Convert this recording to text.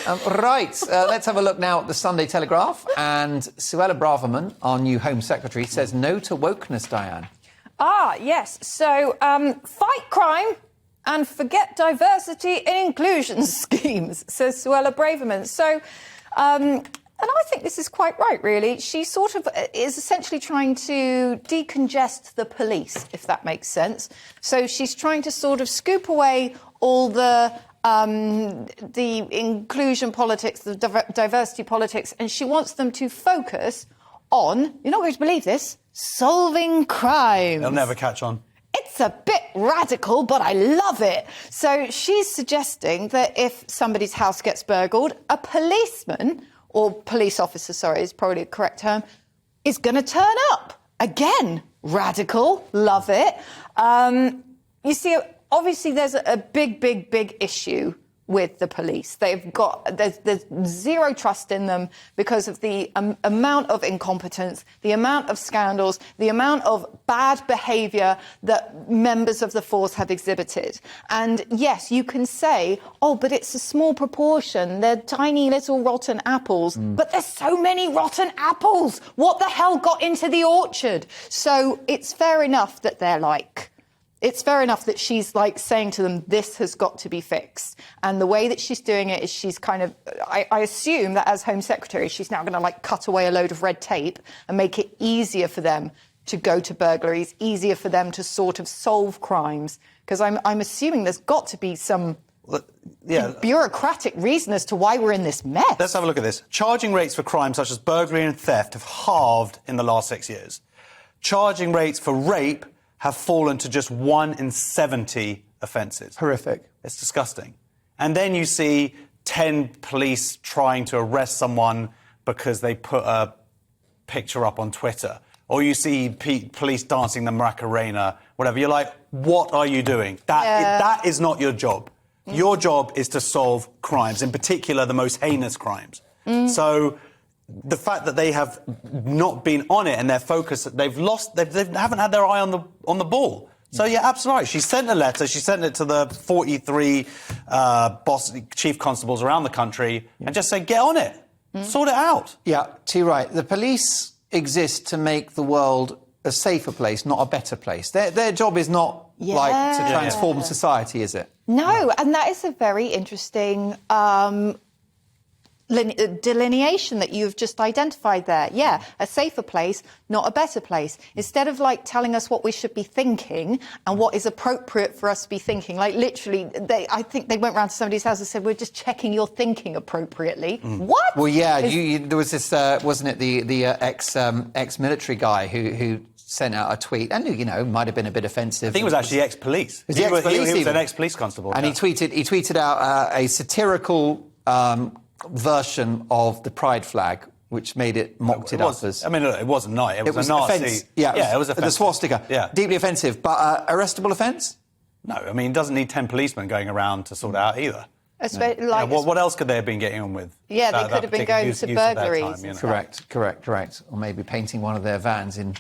Let's have a look now at the Sunday Telegraph. And Suella Braverman, our new Home Secretary, says no to wokeness, Diane. Yes. So, fight crime and forget diversity and inclusion schemes, says Suella Braverman. So, and I think this is quite right, really. She sort of is essentially trying to decongest the police, if that makes sense. So she's trying to sort of scoop away all the inclusion politics, the diversity politics, and she wants them to focus on, you're not going to believe this, solving crimes. They'll never catch on. It's a bit radical, but I love it. So she's suggesting that if somebody's house gets burgled, a policeman, or police officer, sorry, is probably the correct term, is going to turn up. Again, radical, love it. You see, obviously there's a big issue with the police. There's zero trust in them because of the amount of incompetence, the amount of scandals, the amount of bad behaviour that members of the force have exhibited. And yes, you can say, oh, but it's a small proportion. They're tiny little rotten apples. But there's so many rotten apples. What the hell got into the orchard? So it's fair enough that they're like... It's fair enough that she's like saying to them, this has got to be fixed. And the way that she's doing it is she's kind of, I assume that as Home Secretary, she's now going to like cut away a load of red tape and make it easier for them to go to burglaries, easier for them to sort of solve crimes. Because I'm assuming there's got to be some bureaucratic reason as to why we're in this mess. Let's have a look at this. Charging rates for crimes such as burglary and theft have halved in the last 6 years. Charging rates for rape have fallen to just 1 in 70 offences. Horrific. It's disgusting. And then you see 10 police trying to arrest someone because they put a picture up on Twitter. Or you see police dancing the Macarena, whatever. You're like, what are you doing? That is not your job. Your job is to solve crimes, in particular the most heinous crimes. So the fact that they have not been on it and their focus, they haven't had their eye on the ball. So, yeah, absolutely right. She sent a letter. She sent it to the 43 chief constables around the country and just said, get on it. Sort it out. Yeah, too right. The police exist to make the world a safer place, not a better place. Their job is not like to transform society, is it? No, and that is a very interesting delineation that you've just identified there. Yeah, a safer place, not a better place. Instead of like telling us what we should be thinking and what is appropriate for us to be thinking, like literally, I think they went round to somebody's house and said, we're just checking you're thinking appropriately. What? Well, yeah, there was this, wasn't it, the ex-military guy who sent out a tweet, and, you know, might have been a bit offensive. I think it was actually ex-police. He was an ex-police constable. And he tweeted out a satirical version of the pride flag, which made it mocked it up as... I mean, look, it wasn't nice. It was a Nazi... Offence. Yeah, it was offensive. The swastika. Yeah. Deeply offensive. But arrestable offence? No, I mean, it doesn't need 10 policemen going around to sort it out either. Like, what else could they have been getting on with? Yeah, they could have been going to burglaries. Correct. Or maybe painting one of their vans in